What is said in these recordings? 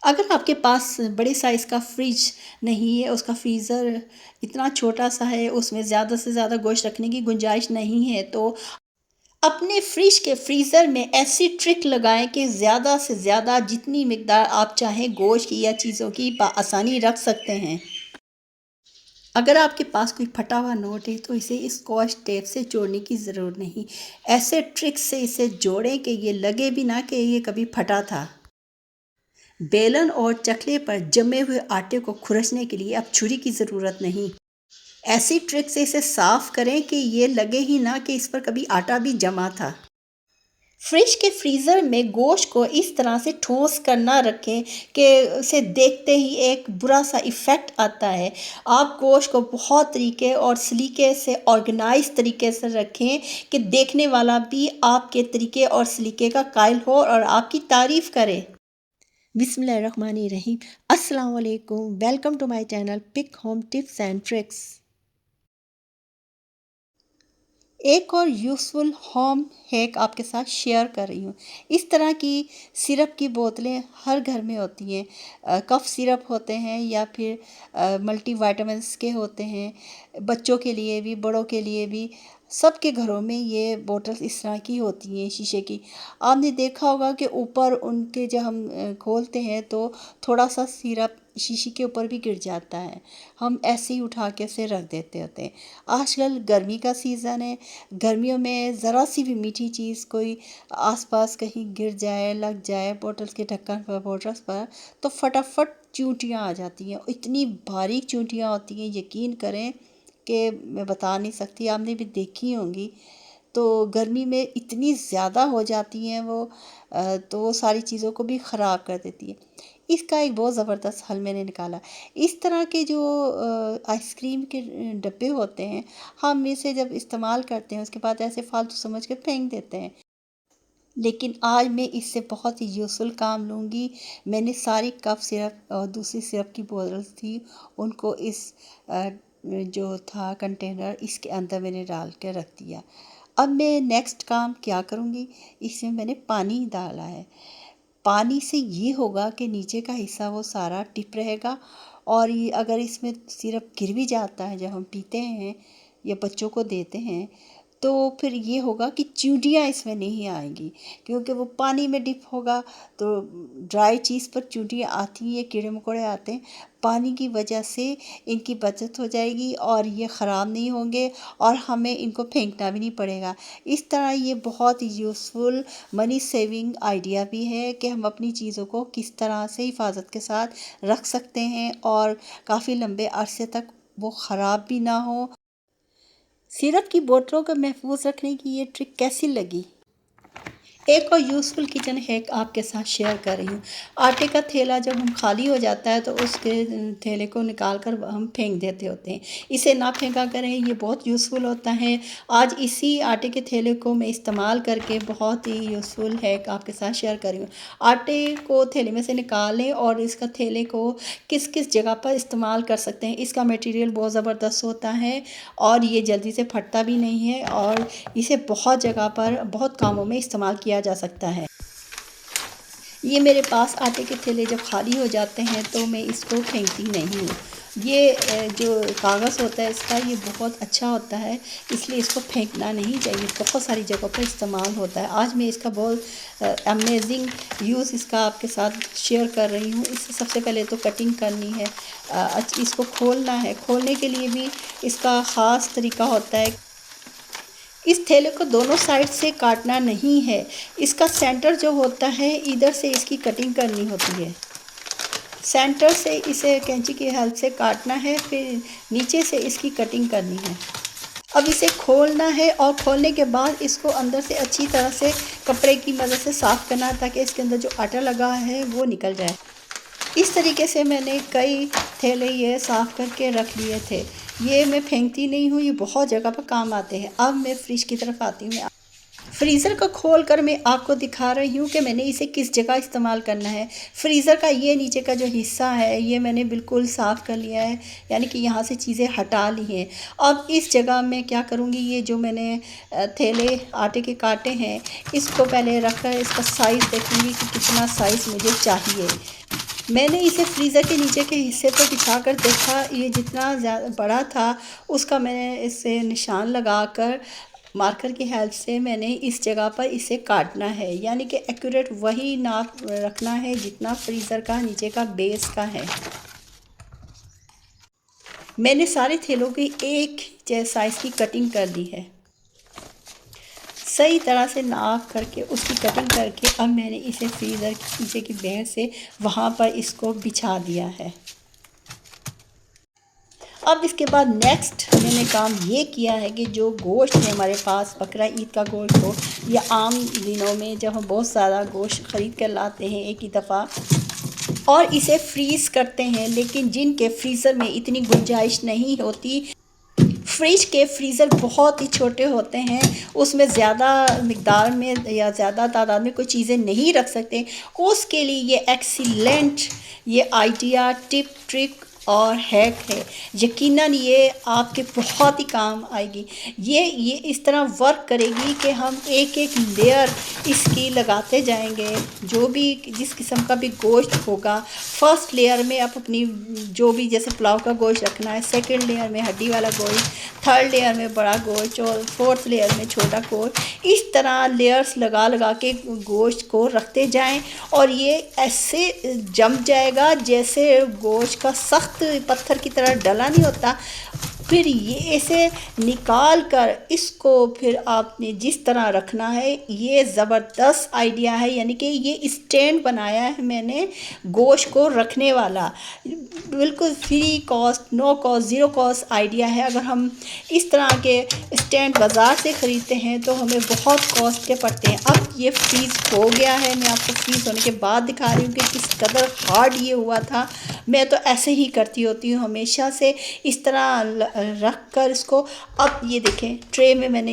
अगर आपके पास बड़े साइज़ का फ्रिज नहीं है, उसका फ्रीज़र इतना छोटा-सा है, उसमें ज़्यादा से ज़्यादा गोश्त रखने की गुंजाइश नहीं है, तो अपने फ्रिज के फ्रीज़र में ऐसी ट्रिक लगाएँ कि ज़्यादा से ज़्यादा जितनी मिक़दार आप चाहें गोश्त की या चीज़ों की आसानी रख सकते हैं। अगर आपके पास कोई फटा हुआ नोट है तो इसे स्कॉच टेप से जोड़ने की ज़रूरत नहीं। ऐसे ट्रिक से इसे जोड़ें कि ये लगे भी ना कि ये कभी फटा था। बेलन और चकले पर जमे हुए आटे को खुरचने के लिए अब छुरी की ज़रूरत नहीं। ऐसी ट्रिक से इसे साफ करें कि ये लगे ही ना कि इस पर कभी आटा भी जमा था। फ्रिज के फ्रीज़र में गोश्त को इस तरह से ठोस कर ना रखें कि उसे देखते ही एक बुरा सा इफ़ेक्ट आता है। आप गोश्त को बहुत तरीके और सलीके से ऑर्गेनाइज़ तरीके से रखें कि देखने वाला भी आपके तरीके और सलीके का कायल हो और आपकी तारीफ़ करे। बिस्मिल्लाहिर्रहमानिर्रहीम। अस्सलाम वालेकुम। Welcome to my channel pick home tips and tricks. एक और यूज़फुल होम हैक आपके साथ शेयर कर रही हूँ। इस तरह की सिरप की बोतलें हर घर में होती हैं। कफ सिरप होते हैं या फिर मल्टीविटामिन्स के होते हैं। बच्चों के लिए भी, बड़ों के लिए भी, सबके घरों में ये बोतल्स इस तरह की होती हैं शीशे की। आपने देखा होगा कि ऊपर उनके जब हम खोलते हैं तो थोड़ा सा सिरप शीशी के ऊपर भी गिर जाता है। हम ऐसे ही उठा के उसे रख देते होते हैं। आजकल गर्मी का सीज़न है। गर्मियों में ज़रा सी भी मीठी चीज़ कोई आसपास कहीं गिर जाए, लग जाए बोतल के ढक्कन पर, बोतल्स पर, तो फटाफट चींटियाँ आ जाती हैं। इतनी बारीक चींटियाँ होती हैं, यकीन करें कि मैं बता नहीं सकती, आपने भी देखी होंगी। तो गर्मी में इतनी ज़्यादा हो जाती हैं वो, तो वो सारी चीज़ों को भी ख़राब कर देती है। इसका एक बहुत ज़बरदस्त हल मैंने निकाला। इस तरह के जो आइसक्रीम के डब्बे होते हैं, हम इसे जब इस्तेमाल करते हैं उसके बाद ऐसे फालतू समझ के फेंक देते हैं। लेकिन आज मैं इससे बहुत ही यूज़फुल काम लूँगी। मैंने सारी कप सिरप और दूसरी सिरप की बोतल्स थी, उनको इस जो था कंटेनर, इसके अंदर मैंने डाल के रख दिया। अब मैं नेक्स्ट काम क्या करूँगी, इसमें मैंने पानी डाला है। पानी से ये होगा कि नीचे का हिस्सा वो सारा टिप रहेगा, और ये अगर इसमें सिरप गिर भी जाता है जब हम पीते हैं या बच्चों को देते हैं, तो फिर ये होगा कि चींटियाँ इसमें नहीं आएंगी, क्योंकि वो पानी में डिप होगा। तो ड्राई चीज़ पर चींटियाँ आती हैं, कीड़े मकोड़े आते हैं। पानी की वजह से इनकी बचत हो जाएगी और ये ख़राब नहीं होंगे, और हमें इनको फेंकना भी नहीं पड़ेगा। इस तरह ये बहुत यूज़फुल मनी सेविंग आइडिया भी है कि हम अपनी चीज़ों को किस तरह से हिफाजत के साथ रख सकते हैं और काफ़ी लंबे अरसे तक वो ख़राब भी ना हो। सिरप की बोतलों को महफूज रखने की ये ट्रिक कैसी लगी? एक और यूज़फुल किचन हैक आपके साथ शेयर कर रही हूँ। आटे का थैला जब हम खाली हो जाता है तो उसके थैले को निकाल कर हम फेंक देते होते हैं। इसे ना फेंका करें, ये बहुत यूज़फुल होता है। आज इसी आटे के थैले को मैं इस्तेमाल करके बहुत ही यूज़फुल हैक आपके साथ शेयर कर रही हूँ। आटे को थैले में से निकालें और इसका थैले को किस किस जगह पर इस्तेमाल कर सकते हैं। इसका मटेरियल बहुत ज़बरदस्त होता है और ये जल्दी से फटता भी नहीं है, और इसे बहुत जगह पर बहुत कामों में इस्तेमाल किया जा सकता है। ये मेरे पास आटे के थैले जब खाली हो जाते हैं तो मैं इसको फेंकती नहीं हूँ। ये जो कागज़ होता है इसका, ये बहुत अच्छा होता है, इसलिए इसको फेंकना नहीं चाहिए। बहुत सारी जगहों पर इस्तेमाल होता है। आज मैं इसका बहुत अमेजिंग यूज़ इसका आपके साथ शेयर कर रही हूँ। इससे सबसे पहले तो कटिंग करनी है, इसको खोलना है। खोलने के लिए भी इसका ख़ास तरीका होता है। इस थैले को दोनों साइड से काटना नहीं है, इसका सेंटर जो होता है इधर से इसकी कटिंग करनी होती है। सेंटर से इसे कैंची की हेल्प से काटना है, फिर नीचे से इसकी कटिंग करनी है। अब इसे खोलना है और खोलने के बाद इसको अंदर से अच्छी तरह से कपड़े की मदद से साफ़ करना है ताकि इसके अंदर जो आटा लगा है वो निकल जाए। इस तरीके से मैंने कई थैले ये साफ़ करके रख लिए थे। ये मैं फेंकती नहीं हूँ, ये बहुत जगह पर काम आते हैं। अब मैं फ्रिज की तरफ आती हूँ। फ्रीज़र को खोल कर मैं आपको दिखा रही हूँ कि मैंने इसे किस जगह इस्तेमाल करना है। फ्रीज़र का ये नीचे का जो हिस्सा है ये मैंने बिल्कुल साफ़ कर लिया है, यानी कि यहाँ से चीज़ें हटा ली हैं। अब इस जगह मैं क्या करूँगी, ये जो मैंने थैले आटे के काटे हैं इसको पहले रख कर इसका साइज़ देखूँगी कि कितना साइज़ मुझे चाहिए। मैंने इसे फ्रीज़र के नीचे के हिस्से पर बिछा कर देखा, ये जितना ज़्यादा बड़ा था उसका मैंने इससे निशान लगाकर मार्कर की हेल्प से मैंने इस जगह पर इसे काटना है, यानी कि एक्यूरेट वही नाप रखना है जितना फ्रीज़र का नीचे का बेस का है। मैंने सारे थैलों की एक साइज़ की कटिंग कर दी है। सही तरह से नाप करके उसकी कटिंग करके अब मैंने इसे फ्रीज़र के नीचे की बेस से वहाँ पर इसको बिछा दिया है। अब इसके बाद नेक्स्ट मैंने काम ये किया है कि जो गोश्त है हमारे पास, बकरा ईद का गोश्त हो या आम दिनों में जब हम बहुत सारा गोश्त ख़रीद कर लाते हैं एक ही दफ़ा और इसे फ्रीज़ करते हैं, लेकिन जिनके फ्रीज़र में इतनी गुंजाइश नहीं होती, फ्रिज के फ्रीज़र बहुत ही छोटे होते हैं, उसमें ज़्यादा मिक़दार में या ज़्यादा तादाद में कोई चीज़ें नहीं रख सकते, उसके लिए ये एक्सीलेंट ये आइडिया, टिप, ट्रिक और हैक है। यकीनन ये आपके बहुत ही काम आएगी। ये इस तरह वर्क करेगी कि हम एक एक लेयर इसकी लगाते जाएंगे। जो भी जिस किस्म का भी गोश्त होगा, फर्स्ट लेयर में आप अपनी जो भी जैसे पुलाव का गोश्त रखना है, सेकंड लेयर में हड्डी वाला गोश्त, थर्ड लेयर में बड़ा गोश्त और फोर्थ लेयर में छोटा गोश्त, इस तरह लेयर्स लगा लगा के गोश्त को रखते जाएं और ये ऐसे जम जाएगा जैसे गोश्त का सख्त पत्थर की तरह डला नहीं होता। फिर ये ऐसे निकाल कर इसको फिर आपने जिस तरह रखना है, ये ज़बरदस्त आइडिया है। यानी कि ये स्टैंड बनाया है मैंने गोश्त को रखने वाला, बिल्कुल free cost, no cost, zero cost idea है। अगर हम इस तरह के स्टैंड बाज़ार से ख़रीदते हैं तो हमें बहुत कॉस्ट के पड़ते हैं। अब ये फ्रीज़ हो गया है, मैं आपको फ्रीज़ होने के बाद दिखा रही हूँ कि किस कदर हार्ड ये हुआ था। मैं तो ऐसे ही करती होती हूँ हमेशा से, इस तरह रख कर इसको। अब ये देखें ट्रे में मैंने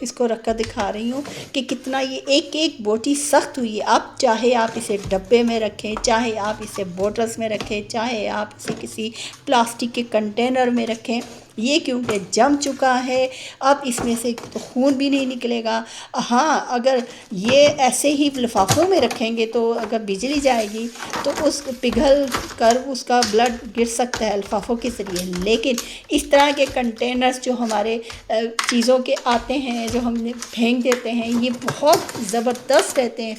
इसको रख कर दिखा रही हूँ कि कितना ये एक एक बोटी सख्त हुई है। अब चाहे आप इसे डब्बे में रखें, चाहे आप इसे बोटल्स में रखें, चाहे आप इसे किसी प्लास्टिक के कंटेनर में रखें, ये क्योंकि जम चुका है, अब इसमें से तो खून भी नहीं निकलेगा। हाँ, अगर ये ऐसे ही लिफाफों में रखेंगे तो अगर बिजली जाएगी तो उस पिघल कर उसका ब्लड गिर सकता है लिफाफों के ज़रिए। लेकिन इस तरह के कंटेनर्स जो हमारे चीज़ों के आते हैं, जो हम फेंक देते हैं, ये बहुत ज़बरदस्त रहते हैं।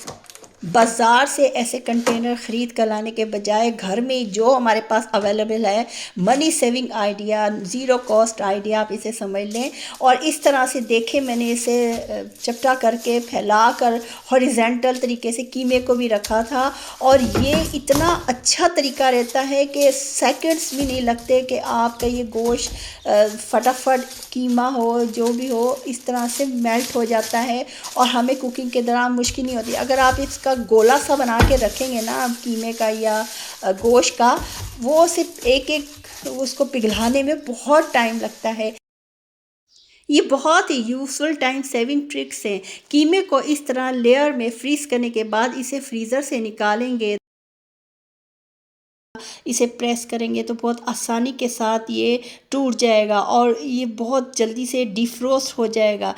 बाज़ार से ऐसे कंटेनर ख़रीद कर लाने के बजाय घर में जो हमारे पास अवेलेबल है, money saving idea, zero cost idea आप इसे समझ लें। और इस तरह से देखें, मैंने इसे चपटा करके फैला कर हॉरिजेंटल तरीके से कीमे को भी रखा था और ये इतना अच्छा तरीका रहता है कि सेकंड्स भी नहीं लगते कि आपका ये गोश्त फटाफट कीमा हो जो भी हो इस तरह से मेल्ट हो जाता है और हमें कुकिंग के दौरान मुश्किल नहीं होती। अगर आप इसका गोला सा बना के रखेंगे ना कीमे का या गोश्त का, वो सिर्फ एक एक उसको पिघलाने में बहुत टाइम लगता है। ये बहुत ही यूज़फुल टाइम सेविंग ट्रिक्स हैं। कीमे को इस तरह लेयर में फ्रीज़ करने के बाद इसे फ्रीज़र से निकालेंगे, इसे प्रेस करेंगे तो बहुत आसानी के साथ ये टूट जाएगा और ये बहुत जल्दी से डिफ्रोस्ट हो जाएगा।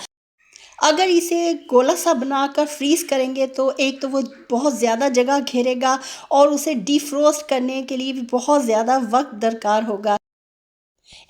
अगर इसे गोला सा बनाकर फ्रीज़ करेंगे तो एक तो वो बहुत ज़्यादा जगह घेरेगा और उसे डिफ्रोस्ट करने के लिए भी बहुत ज़्यादा वक्त दरकार होगा।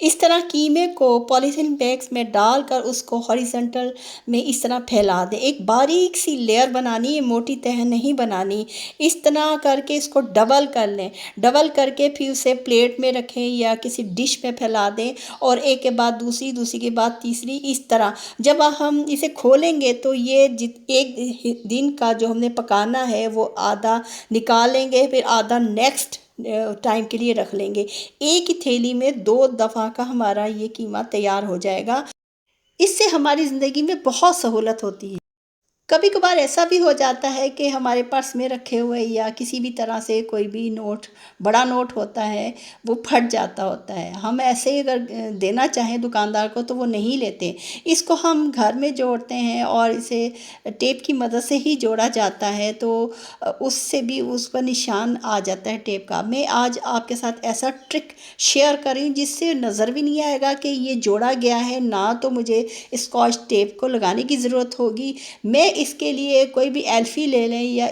इस तरह कीमे को पॉलीथीन बैग्स में डालकर उसको हॉरिजॉन्टल में इस तरह फैला दें। एक बारीक सी लेयर बनानी है, मोटी तह नहीं बनानी। इस तरह करके इसको डबल कर लें, डबल करके फिर उसे प्लेट में रखें या किसी डिश में फैला दें और एक के बाद दूसरी, दूसरी के बाद तीसरी, इस तरह जब हम इसे खोलेंगे तो ये एक दिन का जो हमने पकाना है वो आधा निकालेंगे, फिर आधा नेक्स्ट टाइम के लिए रख लेंगे। एक ही थैली में 2 दफ़ा का हमारा ये कीमा तैयार हो जाएगा। इससे हमारी ज़िंदगी में बहुत सहूलत होती है। कभी कभार ऐसा भी हो जाता है कि हमारे पर्स में रखे हुए या किसी भी तरह से कोई भी नोट, बड़ा नोट होता है, वो फट जाता होता है। हम ऐसे ही अगर देना चाहें दुकानदार को तो वो नहीं लेते। इसको हम घर में जोड़ते हैं और इसे टेप की मदद से ही जोड़ा जाता है, तो उससे भी उस पर निशान आ जाता है टेप का। मैं आज आपके साथ ऐसा ट्रिक शेयर कर रही हूँ जिससे नज़र भी नहीं आएगा कि ये जोड़ा गया है, ना तो मुझे स्कॉच टेप को लगाने की ज़रूरत होगी। मैं इसके लिए कोई भी एल्फ़ी ले लें या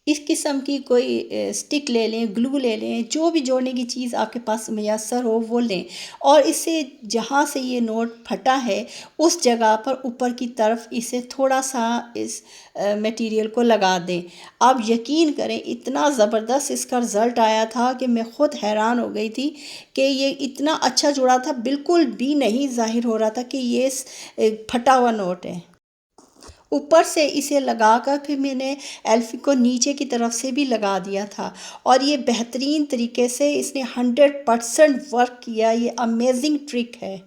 इस किस्म की कोई स्टिक ले लें, ग्लू ले लें, जो भी जोड़ने की चीज़ आपके पास मैसर हो वो लें और इसे जहाँ से ये नोट फटा है उस जगह पर ऊपर की तरफ इसे थोड़ा सा इस मटेरियल को लगा दें। आप यकीन करें इतना ज़बरदस्त इसका रिज़ल्ट आया था कि मैं ख़ुद हैरान हो गई थी कि ये इतना अच्छा जुड़ा था, बिल्कुल भी नहीं ज़ाहिर हो रहा था कि ये फटा हुआ नोट है। ऊपर से इसे लगाकर फिर मैंने एल्फ़ी को नीचे की तरफ से भी लगा दिया था और ये बेहतरीन तरीके से इसने 100% वर्क किया। ये अमेजिंग ट्रिक है।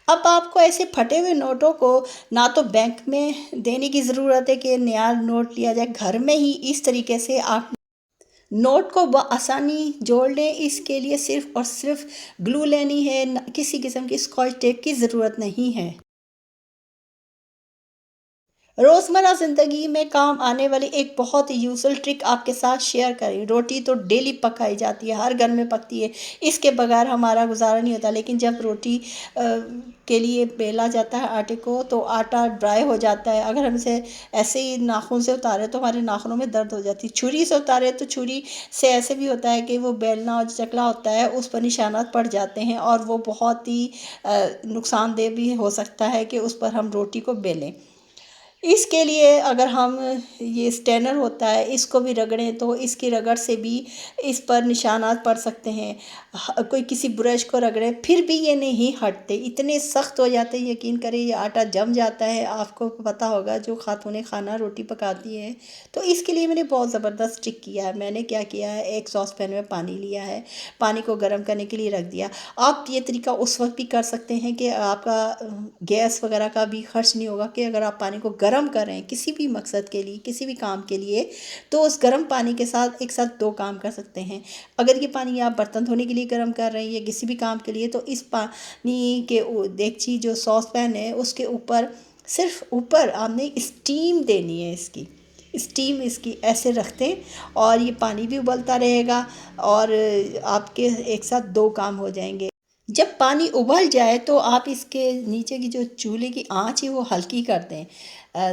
अब आपको ऐसे फटे हुए नोटों को ना तो बैंक में देने की ज़रूरत है कि नया नोट लिया जाए, घर में ही इस तरीके से आप नोट को आसानी जोड़ लें। इसके लिए सिर्फ़ और सिर्फ ग्लू लेनी है, किसी किस्म की स्कॉच टेप की ज़रूरत नहीं है। रोज़मर्रा ज़िंदगी में काम आने वाली एक बहुत ही यूज़फुल ट्रिक आपके साथ शेयर करें। रोटी तो डेली पकाई जाती है, हर घर में पकती है, इसके बगैर हमारा गुजारा नहीं होता। लेकिन जब रोटी के लिए बेला जाता है आटे को तो आटा ड्राई हो जाता है। अगर हम इसे ऐसे ही नाखून से उतारें तो हमारे नाखूनों में दर्द हो जाती है। छुरी से उतारें तो छुरी से ऐसे भी होता है कि वो बेलना और चकला होता है उस पर निशानात पड़ जाते हैं और वो बहुत ही नुकसानदेह भी हो सकता है कि उस पर हम रोटी को बेलें। इसके लिए अगर हम ये स्टेनर होता है इसको भी रगड़ें तो इसकी रगड़ से भी इस पर निशानात पड़ सकते हैं। कोई किसी ब्रश को रगड़े फिर भी ये नहीं हटते, इतने सख्त हो जाते हैं। यकीन करें ये आटा जम जाता है। आपको पता होगा जो खातून खाना रोटी पकाती है। तो इसके लिए मैंने बहुत ज़बरदस्त ट्रिक किया है। मैंने क्या किया है, एक सॉस पैन में पानी लिया है, पानी को गर्म करने के लिए रख दिया। आप ये तरीका उस वक्त भी कर सकते हैं कि आपका गैस वगैरह का भी खर्च नहीं होगा कि अगर आप पानी को गर्म कर रहे हैं किसी भी मकसद के लिए, किसी भी काम के लिए, तो उस गर्म पानी के साथ एक साथ दो काम कर सकते हैं। अगर ये पानी आप बर्तन धोने के लिए गर्म कर रहे हैं या किसी भी काम के लिए, तो इस पानी के देगची जो सॉस पैन है उसके ऊपर सिर्फ ऊपर आपने स्टीम देनी है। स्टीम इसकी ऐसे रखते हैं और ये पानी भी उबलता रहेगा और आपके एक साथ दो काम हो जाएंगे। जब पानी उबल जाए तो आप इसके नीचे की जो चूल्हे की आंच है वो हल्की कर दें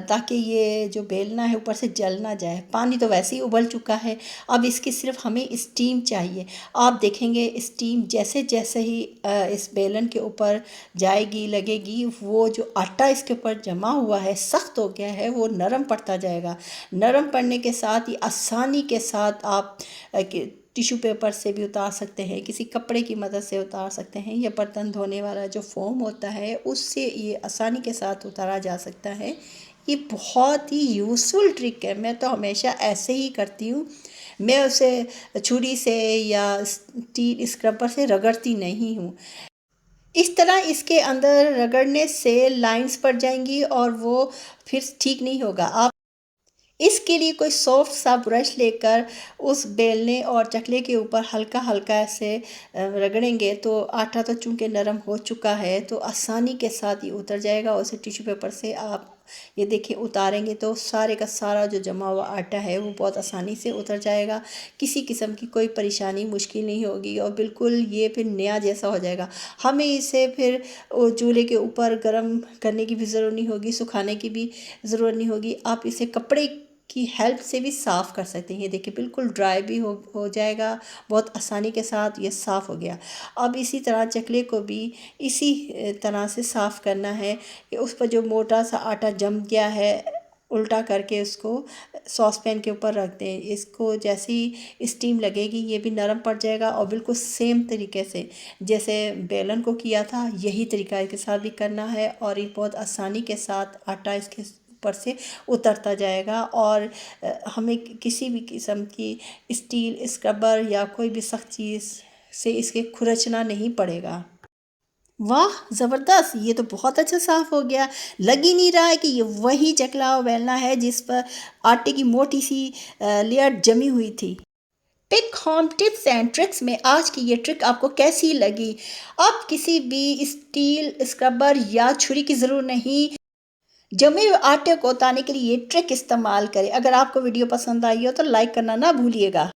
ताकि ये जो बेलना है ऊपर से जल ना जाए। पानी तो वैसे ही उबल चुका है, अब इसकी सिर्फ हमें स्टीम चाहिए। आप देखेंगे स्टीम जैसे जैसे ही इस बेलन के ऊपर जाएगी लगेगी, वो जो आटा इसके ऊपर जमा हुआ है सख्त हो गया है वो नरम पड़ता जाएगा। नरम पड़ने के साथ ही आसानी के साथ आप टिश्यू पेपर से भी उतार सकते हैं, किसी कपड़े की मदद से उतार सकते हैं, या बर्तन धोने वाला जो फोम होता है उससे ये आसानी के साथ उतारा जा सकता है। ये बहुत ही यूज़फुल ट्रिक है। मैं तो हमेशा ऐसे ही करती हूँ। मैं उसे छुरी से या स्टील स्क्रबर से रगड़ती नहीं हूँ। इस तरह इसके अंदर रगड़ने से लाइंस पड़ जाएंगी और वो फिर ठीक नहीं होगा। आप इसके लिए कोई सॉफ्ट सा ब्रश लेकर उस बेलने और चकले के ऊपर हल्का हल्का ऐसे रगड़ेंगे तो आटा तो चूंकि नरम हो चुका है तो आसानी के साथ ये उतर जाएगा। उसे टिश्यू पेपर से आप ये देखिए उतारेंगे तो सारे का सारा जो जमा हुआ आटा है वो बहुत आसानी से उतर जाएगा। किसी किस्म की कोई परेशानी मुश्किल नहीं होगी और बिल्कुल ये फिर नया जैसा हो जाएगा। हमें इसे फिर चूल्हे के ऊपर गर्म करने की भी ज़रूरत नहीं होगी, सुखाने की भी ज़रूरत नहीं होगी। आप इसे कपड़े की हेल्प से भी साफ़ कर सकते हैं। ये देखिए बिल्कुल ड्राई भी हो जाएगा, बहुत आसानी के साथ ये साफ़ हो गया। अब इसी तरह चकले को भी इसी तरह से साफ़ करना है कि उस पर जो मोटा सा आटा जम गया है उल्टा करके उसको सॉस पैन के ऊपर रख दें। इसको जैसे ही स्टीम लगेगी ये भी नरम पड़ जाएगा और बिल्कुल सेम तरीके से जैसे बेलन को किया था यही तरीका इसके साथ भी करना है और ये बहुत आसानी के साथ आटा इसके ऊपर से उतरता जाएगा और हमें किसी भी किस्म की स्टील स्क्रबर या कोई भी सख्त चीज़ से इसके खुरचना नहीं पड़ेगा। वाह ज़बरदस्त! ये तो बहुत अच्छा साफ़ हो गया। लग ही नहीं रहा है कि ये वही चकला बेलना है जिस पर आटे की मोटी सी लेयर जमी हुई थी। Pick home tips and tricks में आज की ये ट्रिक आपको कैसी लगी? आप किसी भी स्टील स्क्रबर या छुरी की ज़रूरत नहीं, जमे हुए आटे को उतारने के लिए ये ट्रिक इस्तेमाल करें। अगर आपको वीडियो पसंद आई हो तो लाइक करना ना भूलिएगा।